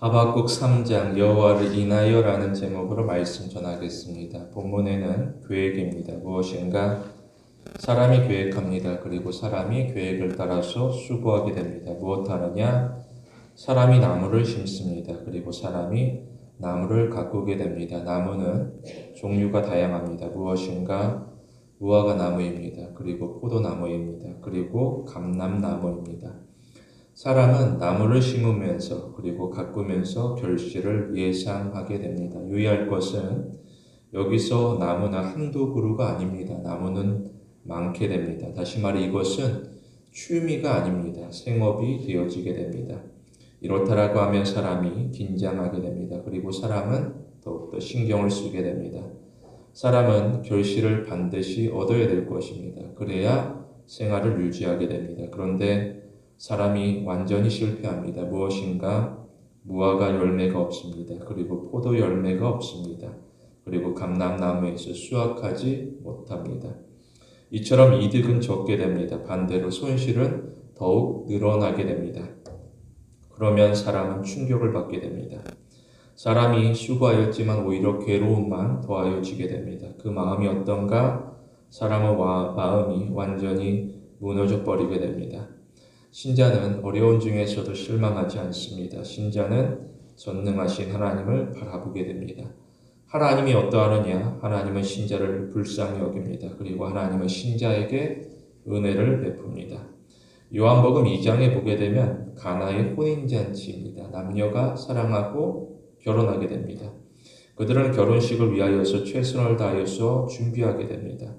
하박국 3장 여호와를 인하여라는 제목으로 말씀 전하겠습니다. 본문에는 계획입니다. 무엇인가? 사람이 계획합니다. 그리고 사람이 계획을 따라서 수고하게 됩니다. 무엇하느냐? 사람이 나무를 심습니다. 그리고 사람이 나무를 가꾸게 됩니다. 나무는 종류가 다양합니다. 무엇인가? 무화과 나무입니다. 그리고 포도나무입니다. 그리고 감람나무입니다. 사람은 나무를 심으면서 그리고 가꾸면서 결실을 예상하게 됩니다. 유의할 것은 여기서 나무는 한두 그루가 아닙니다. 나무는 많게 됩니다. 다시 말해 이것은 취미가 아닙니다. 생업이 되어지게 됩니다. 이렇다라고 하면 사람이 긴장하게 됩니다. 그리고 사람은 더욱더 신경을 쓰게 됩니다. 사람은 결실을 반드시 얻어야 될 것입니다. 그래야 생활을 유지하게 됩니다. 그런데 사람이 완전히 실패합니다. 무엇인가? 무화과 열매가 없습니다. 그리고 포도 열매가 없습니다. 그리고 감람나무에서 수확하지 못합니다. 이처럼 이득은 적게 됩니다. 반대로 손실은 더욱 늘어나게 됩니다. 그러면 사람은 충격을 받게 됩니다. 사람이 수고하였지만 오히려 괴로움만 더하여지게 됩니다. 그 마음이 어떤가? 사람의 마음이 완전히 무너져 버리게 됩니다. 신자는 어려운 중에서도 실망하지 않습니다. 신자는 전능하신 하나님을 바라보게 됩니다. 하나님이 어떠하느냐? 하나님은 신자를 불쌍히 여깁니다. 그리고 하나님은 신자에게 은혜를 베풉니다. 요한복음 2장에 보게 되면 가나의 혼인잔치입니다. 남녀가 사랑하고 결혼하게 됩니다. 그들은 결혼식을 위하여서 최선을 다해서 준비하게 됩니다.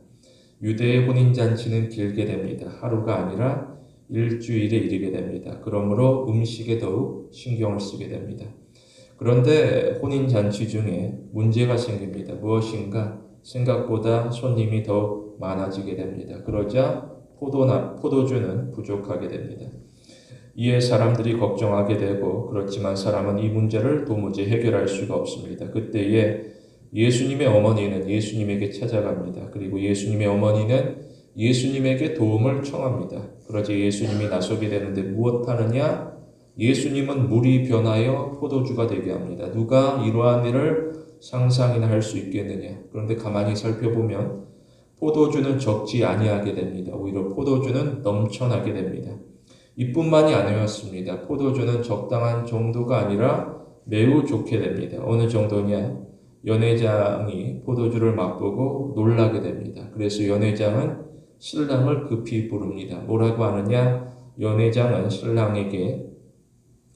유대의 혼인잔치는 길게 됩니다. 하루가 아니라 일주일에 이르게 됩니다. 그러므로 음식에 더욱 신경을 쓰게 됩니다. 그런데 혼인잔치 중에 문제가 생깁니다. 무엇인가? 생각보다 손님이 더욱 많아지게 됩니다. 그러자 포도주는 부족하게 됩니다. 이에 사람들이 걱정하게 되고 그렇지만 사람은 이 문제를 도무지 해결할 수가 없습니다. 그때에 예수님의 어머니는 예수님에게 찾아갑니다. 그리고 예수님의 어머니는 예수님에게 도움을 청합니다. 그러자 예수님이 나서게 되는데 무엇하느냐? 예수님은 물이 변하여 포도주가 되게 합니다. 누가 이러한 일을 상상이나 할 수 있겠느냐? 그런데 가만히 살펴보면 포도주는 적지 아니하게 됩니다. 오히려 포도주는 넘쳐나게 됩니다. 이뿐만이 아니었습니다. 포도주는 적당한 정도가 아니라 매우 좋게 됩니다. 어느 정도냐? 연회장이 포도주를 맛보고 놀라게 됩니다. 그래서 연회장은 신랑을 급히 부릅니다. 뭐라고 하느냐? 연회장은 신랑에게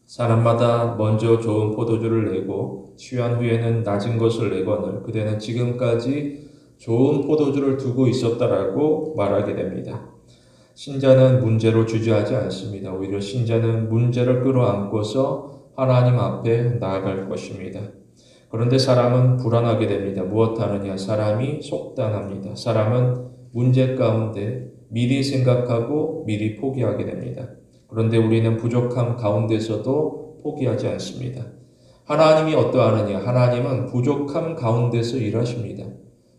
사람마다 먼저 좋은 포도주를 내고 취한 후에는 낮은 것을 내거늘 그대는 지금까지 좋은 포도주를 두고 있었다라고 말하게 됩니다. 신자는 문제로 주저하지 않습니다. 오히려 신자는 문제를 끌어안고서 하나님 앞에 나아갈 것입니다. 그런데 사람은 불안하게 됩니다. 무엇하느냐? 사람이 속단합니다. 사람은 문제 가운데 미리 생각하고 미리 포기하게 됩니다. 그런데 우리는 부족함 가운데서도 포기하지 않습니다. 하나님이 어떠하느냐? 하나님은 부족함 가운데서 일하십니다.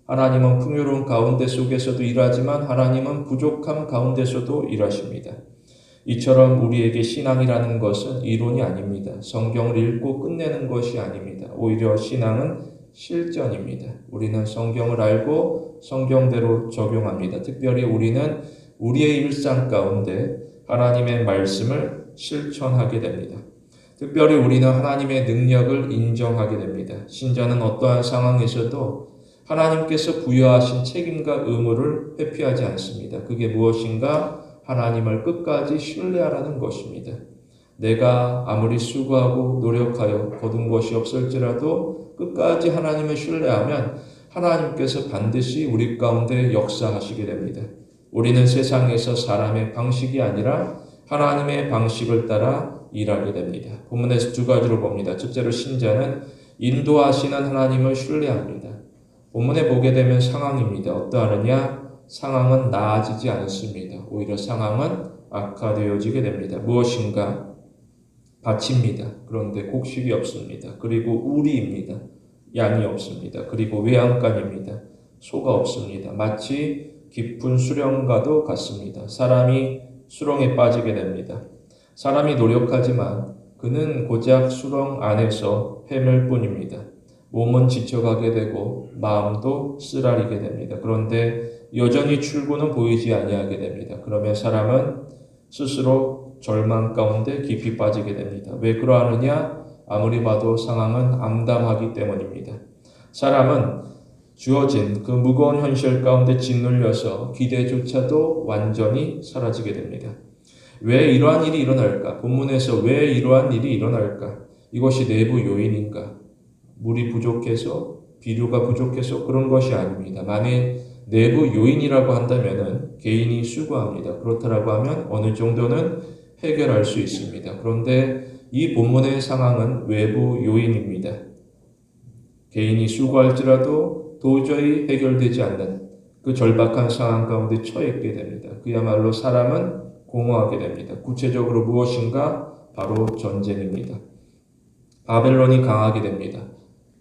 하나님은 풍요로운 가운데 속에서도 일하지만 하나님은 부족함 가운데서도 일하십니다. 이처럼 우리에게 신앙이라는 것은 이론이 아닙니다. 성경을 읽고 끝내는 것이 아닙니다. 오히려 신앙은 실전입니다. 우리는 성경을 알고 성경대로 적용합니다. 특별히 우리는 우리의 일상 가운데 하나님의 말씀을 실천하게 됩니다. 특별히 우리는 하나님의 능력을 인정하게 됩니다. 신자는 어떠한 상황에서도 하나님께서 부여하신 책임과 의무를 회피하지 않습니다. 그게 무엇인가? 하나님을 끝까지 신뢰하라는 것입니다. 내가 아무리 수고하고 노력하여 거둔 것이 없을지라도 끝까지 하나님을 신뢰하면 하나님께서 반드시 우리 가운데 역사하시게 됩니다. 우리는 세상에서 사람의 방식이 아니라 하나님의 방식을 따라 일하게 됩니다. 본문에서 두 가지로 봅니다. 첫째로 신자는 인도하시는 하나님을 신뢰합니다. 본문에 보게 되면 상황입니다. 어떠하느냐? 상황은 나아지지 않습니다. 오히려 상황은 악화되어지게 됩니다. 무엇인가? 밭입니다. 그런데 곡식이 없습니다. 그리고 우리입니다. 양이 없습니다. 그리고 외양간입니다. 소가 없습니다. 마치 깊은 수렁과도 같습니다. 사람이 수렁에 빠지게 됩니다. 사람이 노력하지만 그는 고작 수렁 안에서 헤맬 뿐입니다. 몸은 지쳐가게 되고 마음도 쓰라리게 됩니다. 그런데 여전히 출구는 보이지 아니하게 됩니다. 그러면 사람은 스스로 절망 가운데 깊이 빠지게 됩니다. 왜 그러하느냐? 아무리 봐도 상황은 암담하기 때문입니다. 사람은 주어진 그 무거운 현실 가운데 짓눌려서 기대조차도 완전히 사라지게 됩니다. 왜 이러한 일이 일어날까? 본문에서 왜 이러한 일이 일어날까? 이것이 내부 요인인가? 물이 부족해서, 비료가 부족해서 그런 것이 아닙니다. 만일 내부 요인이라고 한다면 개인이 수고합니다. 그렇다고 하면 어느 정도는 해결할 수 있습니다. 그런데 이 본문의 상황은 외부 요인입니다. 개인이 수고할지라도 도저히 해결되지 않는 그 절박한 상황 가운데 처했게 됩니다. 그야말로 사람은 공허하게 됩니다. 구체적으로 무엇인가? 바로 전쟁입니다. 바벨론이 강하게 됩니다.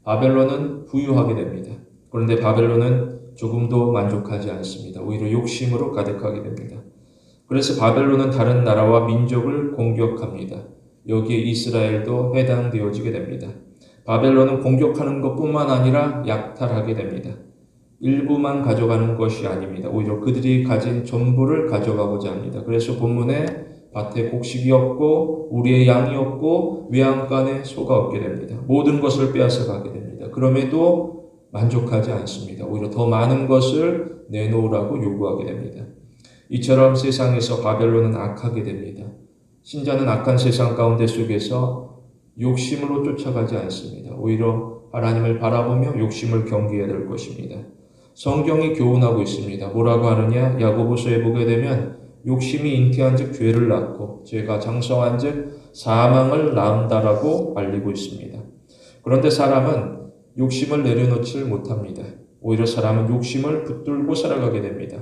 바벨론은 부유하게 됩니다. 그런데 바벨론은 조금도 만족하지 않습니다. 오히려 욕심으로 가득하게 됩니다. 그래서 바벨론은 다른 나라와 민족을 공격합니다. 여기에 이스라엘도 해당되어지게 됩니다. 바벨론은 공격하는 것뿐만 아니라 약탈하게 됩니다. 일부만 가져가는 것이 아닙니다. 오히려 그들이 가진 전부를 가져가고자 합니다. 그래서 본문에 밭에 곡식이 없고 우리의 양이 없고 외양간에 소가 없게 됩니다. 모든 것을 빼앗아 가게 됩니다. 그럼에도 만족하지 않습니다. 오히려 더 많은 것을 내놓으라고 요구하게 됩니다. 이처럼 세상에서 바벨론은 악하게 됩니다. 신자는 악한 세상 가운데 속에서 욕심으로 쫓아가지 않습니다. 오히려 하나님을 바라보며 욕심을 경계해야 될 것입니다. 성경이 교훈하고 있습니다. 뭐라고 하느냐? 야고보서에 보게 되면 욕심이 잉태한즉 죄를 낳고 죄가 장성한즉 사망을 낳는다라고 알리고 있습니다. 그런데 사람은 욕심을 내려놓지 못합니다. 오히려 사람은 욕심을 붙들고 살아가게 됩니다.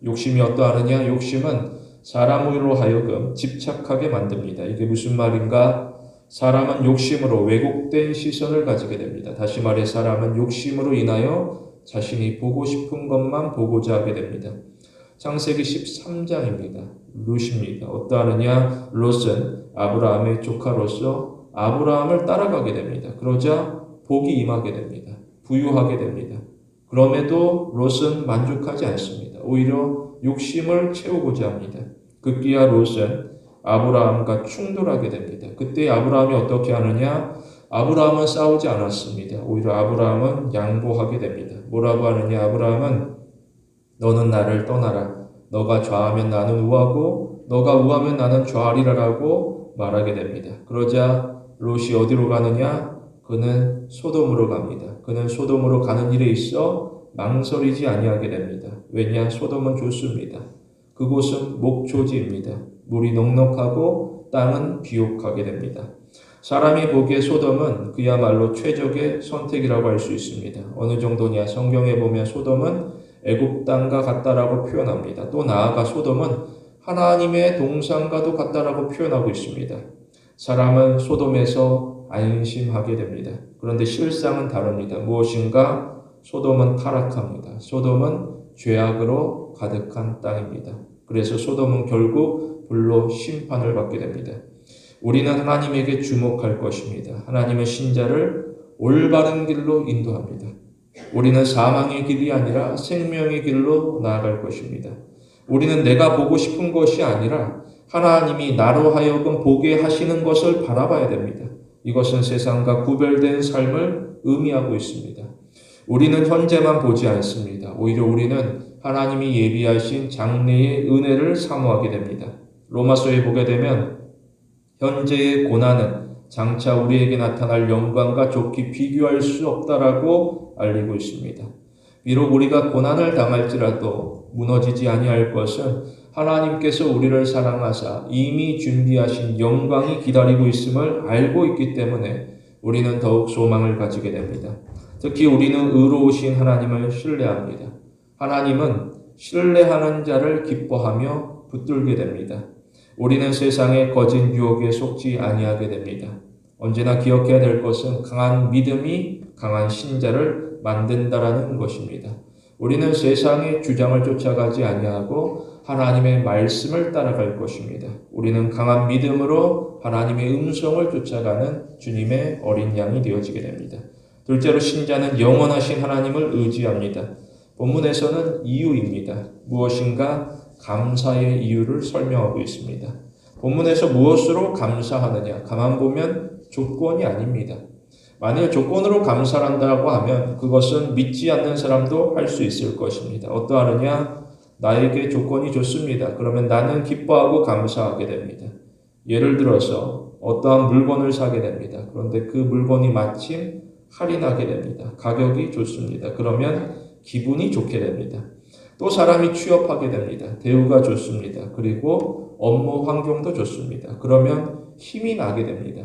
욕심이 어떠하느냐? 욕심은 사람으로 하여금 집착하게 만듭니다. 이게 무슨 말인가? 사람은 욕심으로 왜곡된 시선을 가지게 됩니다. 다시 말해 사람은 욕심으로 인하여 자신이 보고 싶은 것만 보고자 하게 됩니다. 창세기 13장입니다. 롯입니다. 어떠하느냐? 롯은 아브라함의 조카로서 아브라함을 따라가게 됩니다. 그러자 복이 임하게 됩니다. 부유하게 됩니다. 그럼에도 롯은 만족하지 않습니다. 오히려 욕심을 채우고자 합니다. 급기야 롯은 아브라함과 충돌하게 됩니다. 그때 아브라함이 어떻게 하느냐? 아브라함은 싸우지 않았습니다. 오히려 아브라함은 양보하게 됩니다. 뭐라고 하느냐? 아브라함은 너는 나를 떠나라. 너가 좌하면 나는 우하고 너가 우하면 나는 좌하리라라고 말하게 됩니다. 그러자 롯이 어디로 가느냐? 그는 소돔으로 갑니다. 그는 소돔으로 가는 일에 있어 망설이지 아니하게 됩니다. 왜냐? 소돔은 좋습니다. 그곳은 목초지입니다. 물이 넉넉하고 땅은 비옥하게 됩니다. 사람이 보기에 소돔은 그야말로 최적의 선택이라고 할 수 있습니다. 어느 정도냐? 성경에 보면 소돔은 애굽 땅과 같다라고 표현합니다. 또 나아가 소돔은 하나님의 동산과도 같다라고 표현하고 있습니다. 사람은 소돔에서 안심하게 됩니다. 그런데 실상은 다릅니다. 무엇인가? 소돔은 타락합니다. 소돔은 죄악으로 가득한 땅입니다. 그래서 소돔은 결국 불로 심판을 받게 됩니다. 우리는 하나님에게 주목할 것입니다. 하나님은 신자를 올바른 길로 인도합니다. 우리는 사망의 길이 아니라 생명의 길로 나아갈 것입니다. 우리는 내가 보고 싶은 것이 아니라 하나님이 나로 하여금 보게 하시는 것을 바라봐야 됩니다. 이것은 세상과 구별된 삶을 의미하고 있습니다. 우리는 현재만 보지 않습니다. 오히려 우리는 하나님이 예비하신 장래의 은혜를 사모하게 됩니다. 로마서에 보게 되면 현재의 고난은 장차 우리에게 나타날 영광과 좋게 비교할 수 없다라고 알리고 있습니다. 비록 우리가 고난을 당할지라도 무너지지 아니할 것은 하나님께서 우리를 사랑하사 이미 준비하신 영광이 기다리고 있음을 알고 있기 때문에 우리는 더욱 소망을 가지게 됩니다. 특히 우리는 의로우신 하나님을 신뢰합니다. 하나님은 신뢰하는 자를 기뻐하며 붙들게 됩니다. 우리는 세상의 거짓 유혹에 속지 아니하게 됩니다. 언제나 기억해야 될 것은 강한 믿음이 강한 신자를 만든다라는 것입니다. 우리는 세상의 주장을 쫓아가지 아니하고 하나님의 말씀을 따라갈 것입니다. 우리는 강한 믿음으로 하나님의 음성을 쫓아가는 주님의 어린 양이 되어지게 됩니다. 둘째로 신자는 영원하신 하나님을 의지합니다. 본문에서는 이유입니다. 무엇인가 감사의 이유를 설명하고 있습니다. 본문에서 무엇으로 감사하느냐? 가만 보면 조건이 아닙니다. 만일 조건으로 감사를 한다고 하면 그것은 믿지 않는 사람도 할 수 있을 것입니다. 어떠하느냐? 나에게 조건이 좋습니다. 그러면 나는 기뻐하고 감사하게 됩니다. 예를 들어서 어떠한 물건을 사게 됩니다. 그런데 그 물건이 마침 할인하게 됩니다. 가격이 좋습니다. 그러면 기분이 좋게 됩니다. 또 사람이 취업하게 됩니다. 대우가 좋습니다. 그리고 업무 환경도 좋습니다. 그러면 힘이 나게 됩니다.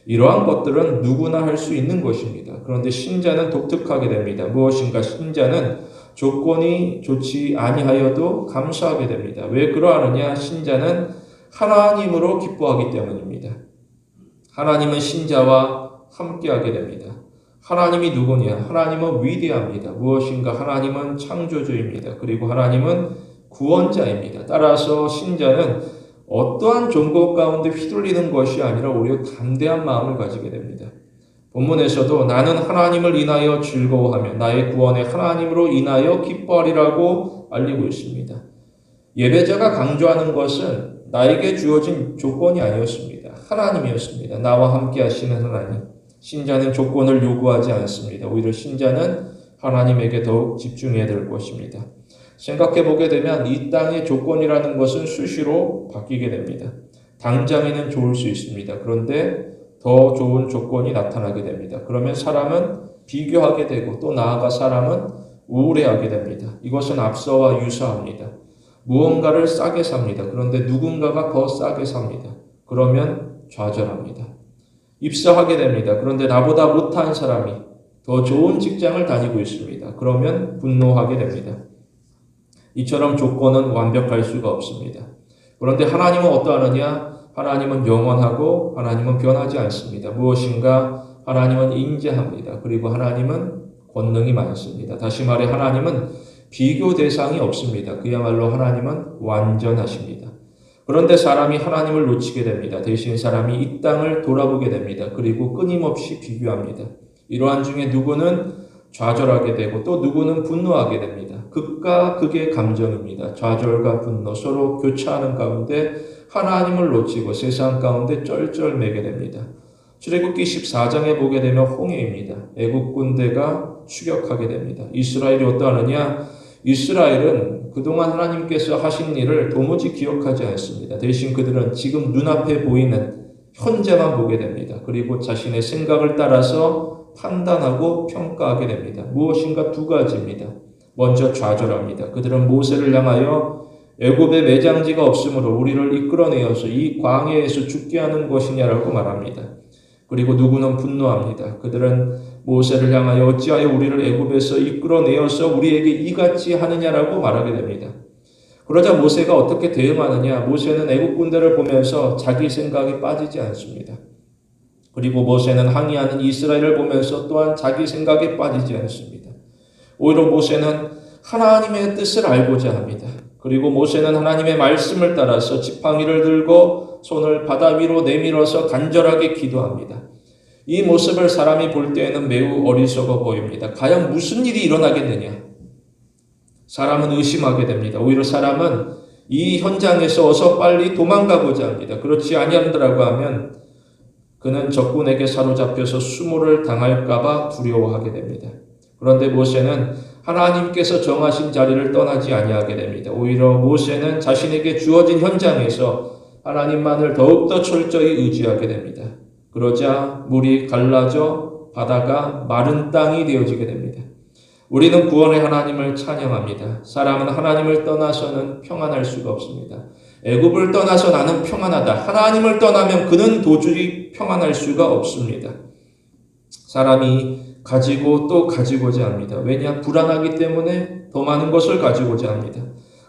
이러한 것들은 누구나 할 수 있는 것입니다. 그런데 신자는 독특하게 됩니다. 무엇인가 신자는 조건이 좋지 아니하여도 감사하게 됩니다. 왜 그러하느냐? 신자는 하나님으로 기뻐하기 때문입니다. 하나님은 신자와 함께하게 됩니다. 하나님이 누구냐? 하나님은 위대합니다. 무엇인가? 하나님은 창조주입니다. 그리고 하나님은 구원자입니다. 따라서 신자는 어떠한 종교 가운데 휘둘리는 것이 아니라 오히려 담대한 마음을 가지게 됩니다. 본문에서도 나는 하나님을 인하여 즐거워하며 나의 구원의 하나님으로 인하여 기뻐하리라고 알리고 있습니다. 예배자가 강조하는 것은 나에게 주어진 조건이 아니었습니다. 하나님이었습니다. 나와 함께 하시는 하나님. 신자는 조건을 요구하지 않습니다. 오히려 신자는 하나님에게 더욱 집중해야 될 것입니다. 생각해 보게 되면 이 땅의 조건이라는 것은 수시로 바뀌게 됩니다. 당장에는 좋을 수 있습니다. 그런데 더 좋은 조건이 나타나게 됩니다. 그러면 사람은 비교하게 되고 또 나아가 사람은 우울해하게 됩니다. 이것은 앞서와 유사합니다. 무언가를 싸게 삽니다. 그런데 누군가가 더 싸게 삽니다. 그러면 좌절합니다. 입사하게 됩니다. 그런데 나보다 못한 사람이 더 좋은 직장을 다니고 있습니다. 그러면 분노하게 됩니다. 이처럼 조건은 완벽할 수가 없습니다. 그런데 하나님은 어떠하느냐? 하나님은 영원하고 하나님은 변하지 않습니다. 무엇인가? 하나님은 인자합니다. 그리고 하나님은 권능이 많습니다. 다시 말해 하나님은 비교 대상이 없습니다. 그야말로 하나님은 완전하십니다. 그런데 사람이 하나님을 놓치게 됩니다. 대신 사람이 이 땅을 돌아보게 됩니다. 그리고 끊임없이 비교합니다. 이러한 중에 누구는 좌절하게 되고 또 누구는 분노하게 됩니다. 극과 극의 감정입니다. 좌절과 분노 서로 교차하는 가운데 하나님을 놓치고 세상 가운데 쩔쩔매게 됩니다. 출애굽기 14장에 보게 되면 홍해입니다. 애국 군대가 추격하게 됩니다. 이스라엘이 어떠하느냐? 이스라엘은 그동안 하나님께서 하신 일을 도무지 기억하지 않습니다. 대신 그들은 지금 눈앞에 보이는 현재만 보게 됩니다. 그리고 자신의 생각을 따라서 판단하고 평가하게 됩니다. 무엇인가 두 가지입니다. 먼저 좌절합니다. 그들은 모세를 향하여 애굽에 매장지가 없으므로 우리를 이끌어내어서 이 광야에서 죽게 하는 것이냐라고 말합니다. 그리고 누구는 분노합니다. 그들은 모세를 향하여 어찌하여 우리를 애굽에서 이끌어내어서 우리에게 이같이 하느냐라고 말하게 됩니다. 그러자 모세가 어떻게 대응하느냐? 모세는 애굽 군대를 보면서 자기 생각에 빠지지 않습니다. 그리고 모세는 항의하는 이스라엘을 보면서 또한 자기 생각에 빠지지 않습니다. 오히려 모세는 하나님의 뜻을 알고자 합니다. 그리고 모세는 하나님의 말씀을 따라서 지팡이를 들고 손을 바다 위로 내밀어서 간절하게 기도합니다. 이 모습을 사람이 볼 때에는 매우 어리석어 보입니다. 과연 무슨 일이 일어나겠느냐? 사람은 의심하게 됩니다. 오히려 사람은 이 현장에서 어서 빨리 도망가고자 합니다. 그렇지 아니한다라고 하면 그는 적군에게 사로잡혀서 수모를 당할까 봐 두려워하게 됩니다. 그런데 모세는 하나님께서 정하신 자리를 떠나지 아니하게 됩니다. 오히려 모세는 자신에게 주어진 현장에서 하나님만을 더욱더 철저히 의지하게 됩니다. 그러자 물이 갈라져 바다가 마른 땅이 되어지게 됩니다. 우리는 구원의 하나님을 찬양합니다. 사람은 하나님을 떠나서는 평안할 수가 없습니다. 애굽을 떠나서 나는 평안하다. 하나님을 떠나면 그는 도저히 평안할 수가 없습니다. 사람이 가지고 또 가지고자 합니다. 왜냐? 불안하기 때문에 더 많은 것을 가지고자 합니다.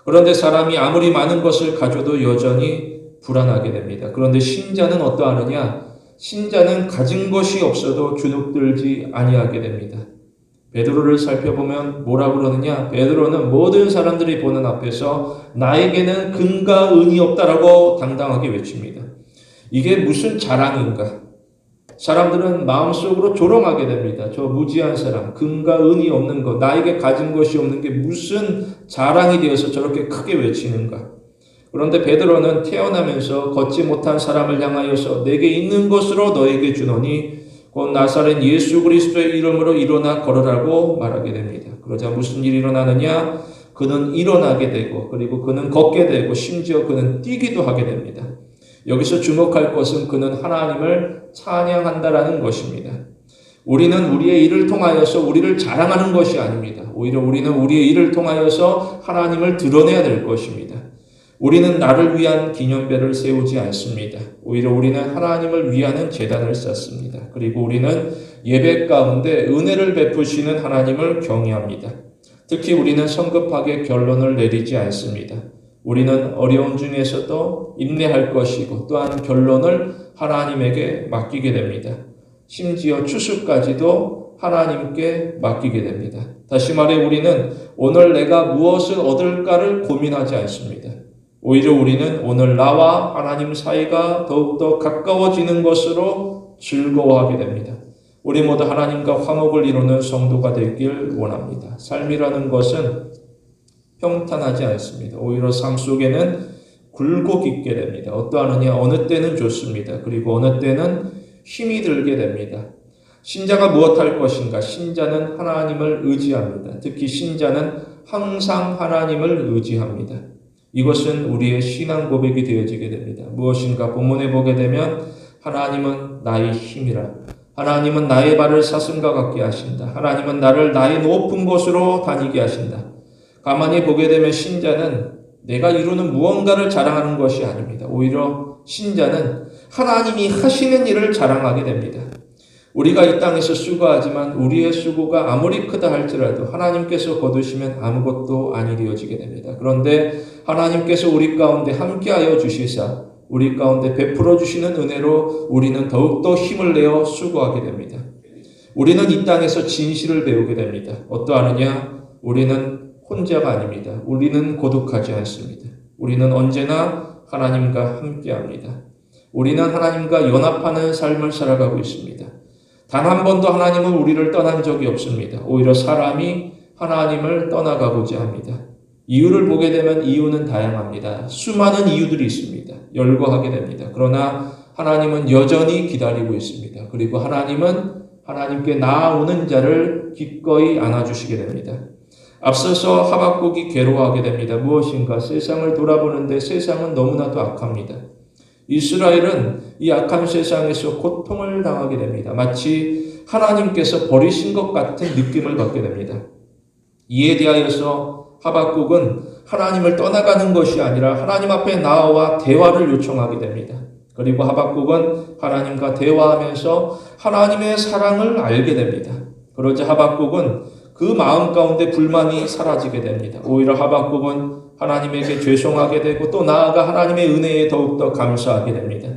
그런데 사람이 아무리 많은 것을 가져도 여전히 불안하게 됩니다. 그런데 신자는 어떠하느냐? 신자는 가진 것이 없어도 주눅들지 아니하게 됩니다. 베드로를 살펴보면 뭐라 그러느냐? 베드로는 모든 사람들이 보는 앞에서 나에게는 금과 은이 없다라고 당당하게 외칩니다. 이게 무슨 자랑인가? 사람들은 마음속으로 조롱하게 됩니다. 저 무지한 사람, 금과 은이 없는 것, 나에게 가진 것이 없는 게 무슨 자랑이 되어서 저렇게 크게 외치는가? 그런데 베드로는 태어나면서 걷지 못한 사람을 향하여서 내게 있는 것으로 너에게 주노니 곧 나사렛 예수 그리스도의 이름으로 일어나 걸으라고 말하게 됩니다. 그러자 무슨 일이 일어나느냐? 그는 일어나게 되고 그리고 그는 걷게 되고 심지어 그는 뛰기도 하게 됩니다. 여기서 주목할 것은 그는 하나님을 찬양한다라는 것입니다. 우리는 우리의 일을 통하여서 우리를 자랑하는 것이 아닙니다. 오히려 우리는 우리의 일을 통하여서 하나님을 드러내야 될 것입니다. 우리는 나를 위한 기념배를 세우지 않습니다. 오히려 우리는 하나님을 위하는 제단을 쌓습니다. 그리고 우리는 예배 가운데 은혜를 베푸시는 하나님을 경외합니다. 특히 우리는 성급하게 결론을 내리지 않습니다. 우리는 어려운 중에서도 인내할 것이고 또한 결론을 하나님에게 맡기게 됩니다. 심지어 추수까지도 하나님께 맡기게 됩니다. 다시 말해 우리는 오늘 내가 무엇을 얻을까를 고민하지 않습니다. 오히려 우리는 오늘 나와 하나님 사이가 더욱더 가까워지는 것으로 즐거워하게 됩니다. 우리 모두 하나님과 화목을 이루는 성도가 되길 원합니다. 삶이라는 것은 평탄하지 않습니다. 오히려 삶 속에는 굴곡 있게 됩니다. 어떠하느냐? 어느 때는 좋습니다. 그리고 어느 때는 힘이 들게 됩니다. 신자가 무엇할 것인가? 신자는 하나님을 의지합니다. 특히 신자는 항상 하나님을 의지합니다. 이것은 우리의 신앙 고백이 되어지게 됩니다. 무엇인가? 본문에 보게 되면 하나님은 나의 힘이라. 하나님은 나의 발을 사슴과 같게 하신다. 하나님은 나를 나의 높은 곳으로 다니게 하신다. 가만히 보게 되면 신자는 내가 이루는 무언가를 자랑하는 것이 아닙니다. 오히려 신자는 하나님이 하시는 일을 자랑하게 됩니다. 우리가 이 땅에서 수고하지만 우리의 수고가 아무리 크다 할지라도 하나님께서 거두시면 아무것도 아니 되어지게 됩니다. 그런데 하나님께서 우리 가운데 함께하여 주시사 우리 가운데 베풀어 주시는 은혜로 우리는 더욱더 힘을 내어 수고하게 됩니다. 우리는 이 땅에서 진실을 배우게 됩니다. 어떠하느냐? 우리는 혼자가 아닙니다. 우리는 고독하지 않습니다. 우리는 언제나 하나님과 함께합니다. 우리는 하나님과 연합하는 삶을 살아가고 있습니다. 단 한 번도 하나님은 우리를 떠난 적이 없습니다. 오히려 사람이 하나님을 떠나가고자 합니다. 이유를 보게 되면 이유는 다양합니다. 수많은 이유들이 있습니다. 열거하게 됩니다. 그러나 하나님은 여전히 기다리고 있습니다. 그리고 하나님은 하나님께 나아오는 자를 기꺼이 안아주시게 됩니다. 앞서서 하박국이 괴로워하게 됩니다. 무엇인가? 세상을 돌아보는데 세상은 너무나도 악합니다. 이스라엘은 이 악한 세상에서 고통을 당하게 됩니다. 마치 하나님께서 버리신 것 같은 느낌을 받게 됩니다. 이에 대하여서 하박국은 하나님을 떠나가는 것이 아니라 하나님 앞에 나와 대화를 요청하게 됩니다. 그리고 하박국은 하나님과 대화하면서 하나님의 사랑을 알게 됩니다. 그러자 하박국은 그 마음 가운데 불만이 사라지게 됩니다. 오히려 하박국은 하나님에게 죄송하게 되고 또 나아가 하나님의 은혜에 더욱더 감사하게 됩니다.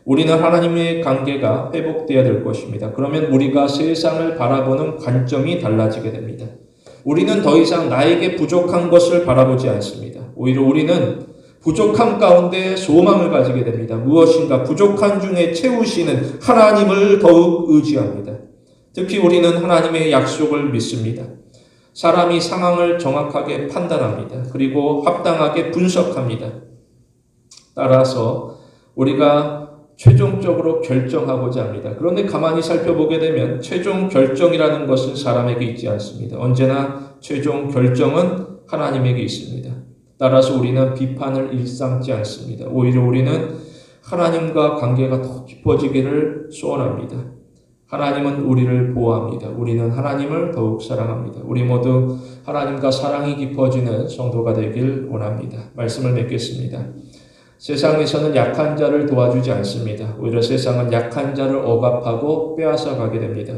우리는 하나님의 관계가 회복되어야 될 것입니다. 그러면 우리가 세상을 바라보는 관점이 달라지게 됩니다. 우리는 더 이상 나에게 부족한 것을 바라보지 않습니다. 오히려 우리는 부족함 가운데 소망을 가지게 됩니다. 무엇인가 부족한 중에 채우시는 하나님을 더욱 의지합니다. 특히 우리는 하나님의 약속을 믿습니다. 사람이 상황을 정확하게 판단합니다. 그리고 합당하게 분석합니다. 따라서 우리가 최종적으로 결정하고자 합니다. 그런데 가만히 살펴보게 되면 최종 결정이라는 것은 사람에게 있지 않습니다. 언제나 최종 결정은 하나님에게 있습니다. 따라서 우리는 비판을 일삼지 않습니다. 오히려 우리는 하나님과 관계가 더 깊어지기를 소원합니다. 하나님은 우리를 보호합니다. 우리는 하나님을 더욱 사랑합니다. 우리 모두 하나님과 사랑이 깊어지는 성도가 되길 원합니다. 말씀을 맺겠습니다. 세상에서는 약한 자를 도와주지 않습니다. 오히려 세상은 약한 자를 억압하고 빼앗아 가게 됩니다.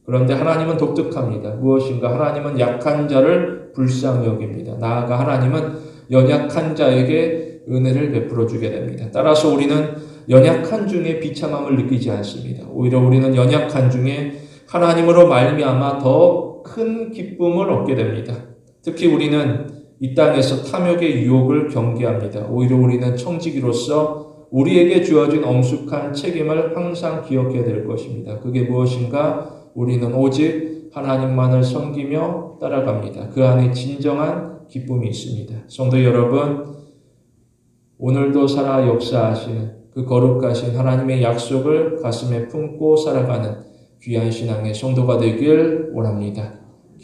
그런데 하나님은 독특합니다. 무엇인가? 하나님은 약한 자를 불쌍히 여깁니다. 나아가 하나님은 연약한 자에게 은혜를 베풀어 주게 됩니다. 따라서 우리는 연약한 중에 비참함을 느끼지 않습니다. 오히려 우리는 연약한 중에 하나님으로 말미암아 더 큰 기쁨을 얻게 됩니다. 특히 우리는 이 땅에서 탐욕의 유혹을 경계합니다. 오히려 우리는 청지기로서 우리에게 주어진 엄숙한 책임을 항상 기억해야 될 것입니다. 그게 무엇인가? 우리는 오직 하나님만을 섬기며 따라갑니다. 그 안에 진정한 기쁨이 있습니다. 성도 여러분, 오늘도 살아 역사하시는 그 거룩하신 하나님의 약속을 가슴에 품고 살아가는 귀한 신앙의 성도가 되길 원합니다.